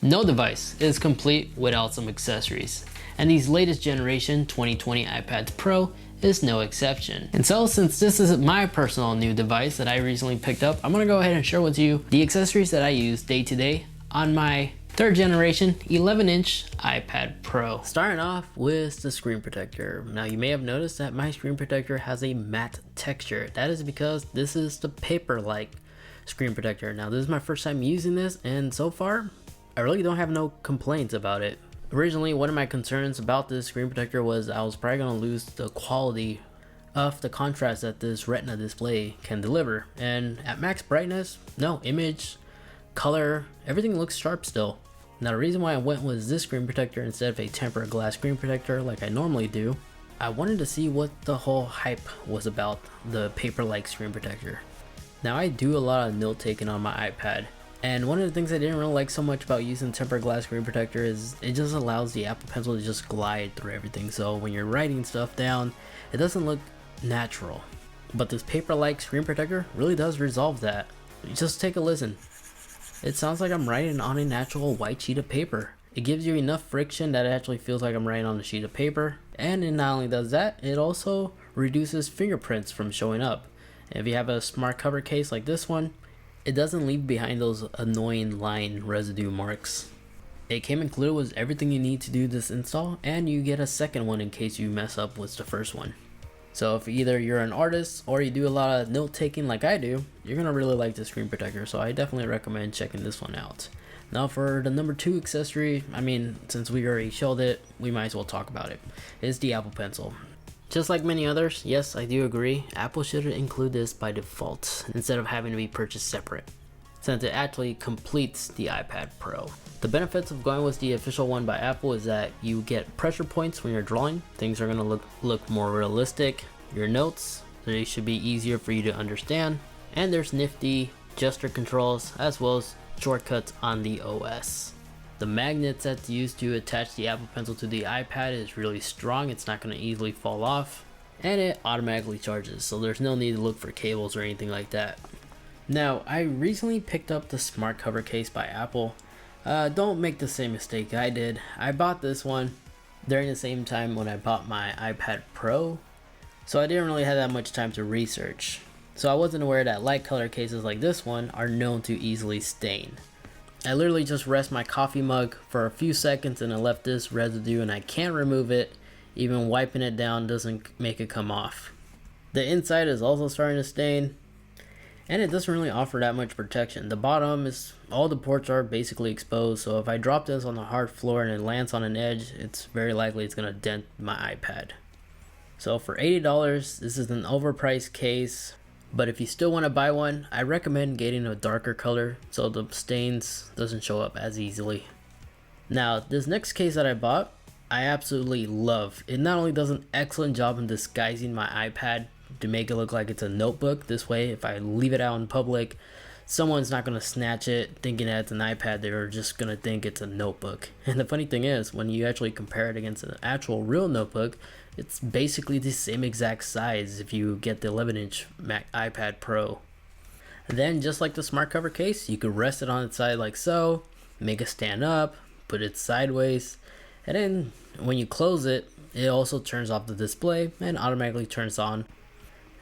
No device is complete without some accessories, and these latest generation 2020 iPads Pro is no exception. And so since this is my personal new device that I recently picked up, I'm gonna go ahead and share with you the accessories that I use day to day on my third generation 11-inch iPad Pro. Starting off with the screen protector. Now you may have noticed that my screen protector has a matte texture. That is because this is the paper-like screen protector. Now this is my first time using this, and so far I really don't have no complaints about it. Originally, one of my concerns about this screen protector was I was probably going to lose the quality of the contrast that this Retina display can deliver. And at max brightness, no, image, color, everything looks sharp still. Now the reason why I went with this screen protector instead of a tempered glass screen protector like I normally do, I wanted to see what the whole hype was about the paper-like screen protector. Now I do a lot of note taking on my iPad. And one of the things I didn't really like so much about using tempered glass screen protector is it just allows the Apple Pencil to just glide through everything. So when you're writing stuff down, it doesn't look natural. But this paper-like screen protector really does resolve that. Just take a listen. It sounds like I'm writing on a natural white sheet of paper. It gives you enough friction that it actually feels like I'm writing on a sheet of paper. And it not only does that, it also reduces fingerprints from showing up. And if you have a smart cover case like this one, it doesn't leave behind those annoying line residue marks. It came included with everything you need to do this install, and you get a second one in case you mess up with the first one. So if either you're an artist or you do a lot of note taking like I do, you're gonna really like this screen protector, so I definitely recommend checking this one out. Now for the number 2 accessory, since we already showed it, we might as well talk about it, is the Apple Pencil. Just like many others, yes, I do agree, Apple should include this by default instead of having to be purchased separate, since it actually completes the iPad Pro. The benefits of going with the official one by Apple is that you get pressure points when you're drawing. Things are going to look more realistic. Your notes, they should be easier for you to understand. And there's nifty gesture controls as well as shortcuts on the OS. The magnet that's used to attach the Apple Pencil to the iPad is really strong. It's not going to easily fall off, and it automatically charges, so there's no need to look for cables or anything like that. Now, I recently picked up the smart cover case by Apple. Don't make the same mistake I did. I bought this one during the same time when I bought my iPad Pro, so I didn't really have that much time to research. So I wasn't aware that light color cases like this one are known to easily stain. I literally just rest my coffee mug for a few seconds and it left this residue, and I can't remove it. Even wiping it down doesn't make it come off. The inside is also starting to stain, and it doesn't really offer that much protection. The bottom is, all the ports are basically exposed, so if I drop this on the hard floor and it lands on an edge, it's very likely it's going to dent my iPad. So for $80, this is an overpriced case. But if you still want to buy one, I recommend getting a darker color so the stains doesn't show up as easily. Now, this next case that I bought, I absolutely love. It not only does an excellent job in disguising my iPad to make it look like it's a notebook. This way, if I leave it out in public, someone's not going to snatch it thinking that it's an iPad. They're just going to think it's a notebook. And the funny thing is, when you actually compare it against an actual real notebook, it's basically the same exact size if you get the 11-inch iPad Pro. Then, just like the smart cover case, you could rest it on its side like so, make it stand up, put it sideways, and then when you close it, it also turns off the display and automatically turns on.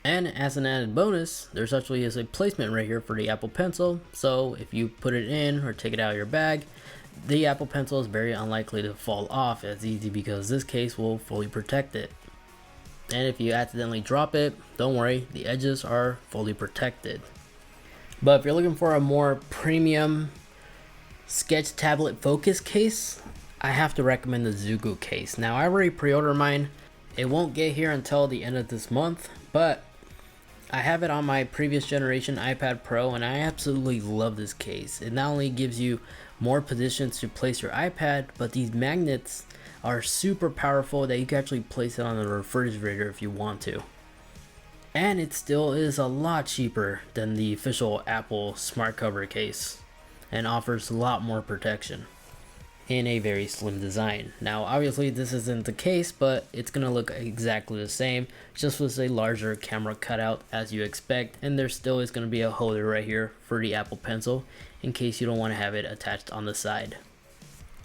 And as an added bonus, there's actually a placement right here for the Apple Pencil, so if you put it in or take it out of your bag, the Apple Pencil is very unlikely to fall off as easy because this case will fully protect it. And if you accidentally drop it, don't worry, the edges are fully protected. But if you're looking for a more premium sketch tablet focus case, I have to recommend the Zugo case. Now, I already pre-ordered mine. It won't get here until the end of this month, but I have it on my previous generation iPad Pro, and I absolutely love this case. It not only gives you more positions to place your iPad, but these magnets are super powerful that you can actually place it on the refrigerator if you want to. And it still is a lot cheaper than the official Apple smart cover case and offers a lot more protection in a very slim design. Now obviously this isn't the case, but it's gonna look exactly the same, just with a larger camera cutout as you expect, and there still is gonna be a holder right here for the Apple Pencil in case you don't want to have it attached on the side.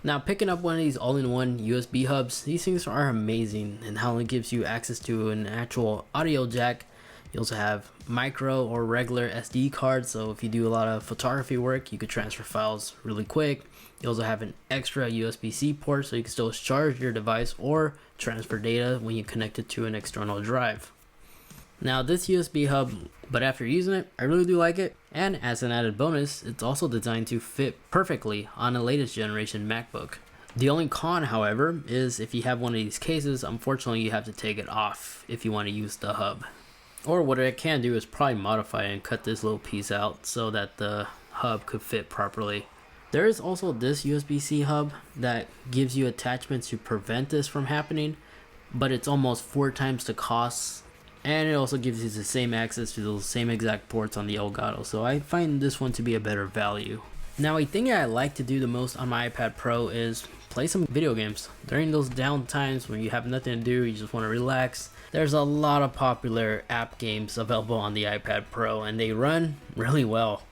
Now, picking up one of these all-in-one USB hubs, these things are amazing and how it gives you access to an actual audio jack. You also have micro or regular SD cards, so if you do a lot of photography work, you could transfer files really quick. You also have an extra USB-C port, so you can still charge your device or transfer data when you connect it to an external drive. Now, this USB hub, but after using it, I really do like it. And as an added bonus, it's also designed to fit perfectly on the latest generation MacBook. The only con, however, is if you have one of these cases, unfortunately you have to take it off if you want to use the hub. Or what I can do is probably modify and cut this little piece out so that the hub could fit properly. There is also this USB-C hub that gives you attachments to prevent this from happening, but it's almost 4 times the cost. And it also gives you the same access to those same exact ports on the Elgato, so I find this one to be a better value. Now, a thing I like to do the most on my iPad Pro is play some video games. During those down times when you have nothing to do, you just want to relax, there's a lot of popular app games available on the iPad Pro, and they run really well.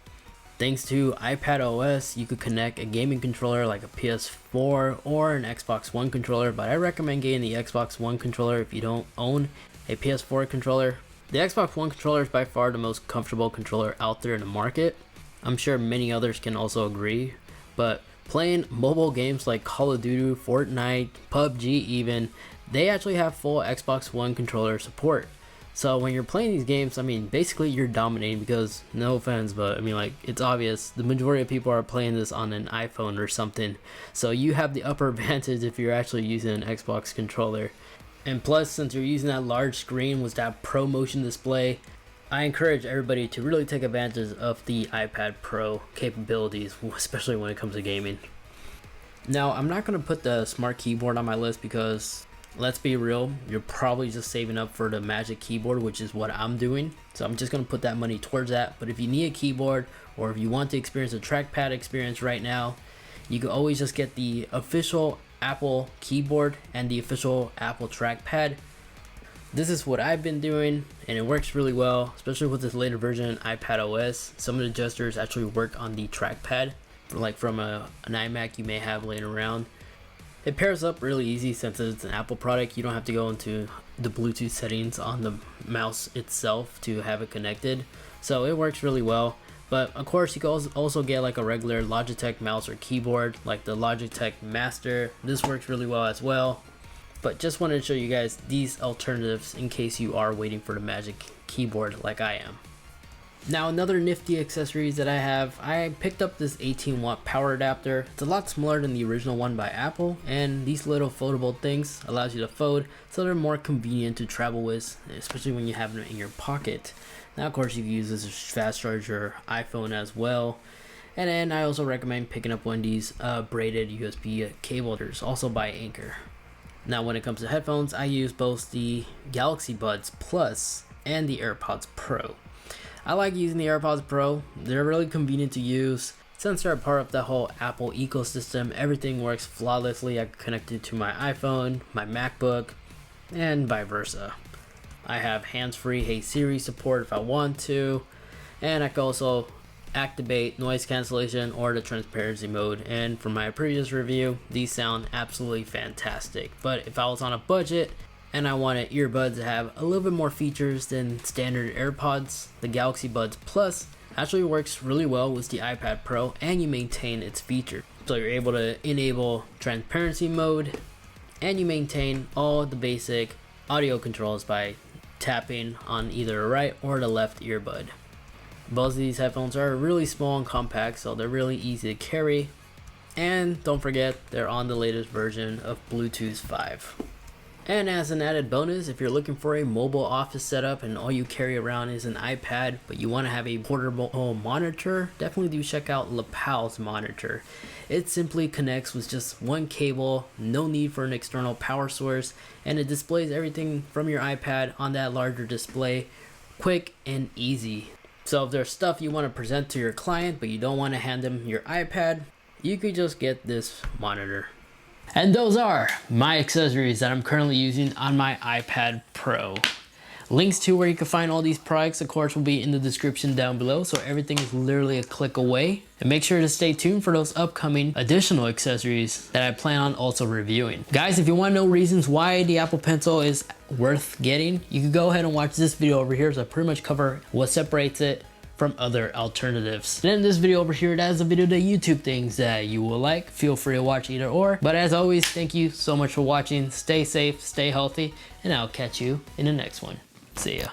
Thanks to iPad OS, you could connect a gaming controller like a PS4 or an Xbox One controller, but I recommend getting the Xbox One controller if you don't own a PS4 controller. The Xbox One controller is by far the most comfortable controller out there in the market. I'm sure many others can also agree, but playing mobile games like Call of Duty, Fortnite, PUBG even, they actually have full Xbox One controller support. So when you're playing these games, I mean, basically you're dominating because, no offense, but I mean, like, it's obvious the majority of people are playing this on an iPhone or something. So you have the upper advantage if you're actually using an Xbox controller. And plus, since you're using that large screen with that Pro Motion display, I encourage everybody to really take advantage of the iPad Pro capabilities, especially when it comes to gaming. Now, I'm not going to put the Smart Keyboard on my list because, let's be real, you're probably just saving up for the Magic Keyboard, which is what I'm doing. So I'm just going to put that money towards that. But if you need a keyboard, or if you want to experience a trackpad experience right now, you can always just get the official Apple keyboard and the official Apple trackpad. This is what I've been doing, and it works really well, especially with this later version iPad OS. Some of the gestures actually work on the trackpad, like from an iMac you may have laying around. It pairs up really easy since it's an Apple product. You don't have to go into the Bluetooth settings on the mouse itself to have it connected, so it works really well. But of course, you can also get like a regular Logitech mouse or keyboard, like the Logitech Master. This works really well as well. But just wanted to show you guys these alternatives in case you are waiting for the Magic Keyboard like I am. Now, another nifty accessories that I picked up this 18-watt power adapter. It's a lot smaller than the original one by Apple, and these little foldable things allows you to fold, so they're more convenient to travel with, especially when you have them in your pocket. Now, of course, you can use this to fast charge your iPhone as well. And then I also recommend picking up one of these braided USB cable holders, also by Anker. Now, when it comes to headphones, I use both the Galaxy Buds Plus and the AirPods Pro. I like using the AirPods Pro. They're really convenient to use. Since they're a part of the whole Apple ecosystem, everything works flawlessly. I can connect it to my iPhone, my MacBook, and vice versa. I have hands-free Hey Siri support if I want to, and I can also activate noise cancellation or the transparency mode. And from my previous review, these sound absolutely fantastic. But if I was on a budget and I wanted earbuds to have a little bit more features than standard AirPods, the Galaxy Buds Plus actually works really well with the iPad Pro, and you maintain its features. So you're able to enable transparency mode, and you maintain all the basic audio controls by tapping on either the right or the left earbud. Both of these headphones are really small and compact, so they're really easy to carry. And don't forget, they're on the latest version of Bluetooth 5. And as an added bonus, if you're looking for a mobile office setup and all you carry around is an iPad, but you want to have a portable monitor, definitely do check out Lapal's monitor. It simply connects with just one cable, no need for an external power source, and it displays everything from your iPad on that larger display, quick and easy. So if there's stuff you want to present to your client, but you don't want to hand them your iPad, you could just get this monitor. And those are my accessories that I'm currently using on my iPad Pro. Links to where you can find all these products, of course, will be in the description down below, so everything is literally a click away. And make sure to stay tuned for those upcoming additional accessories that I plan on also reviewing. Guys, if you want to know reasons why the Apple Pencil is worth getting, you can go ahead and watch this video over here, so I pretty much cover what separates it from other alternatives. Then this video over here, that is a video of the YouTube things that you will like. Feel free to watch either or. But as always, thank you so much for watching. Stay safe, stay healthy, and I'll catch you in the next one. See ya.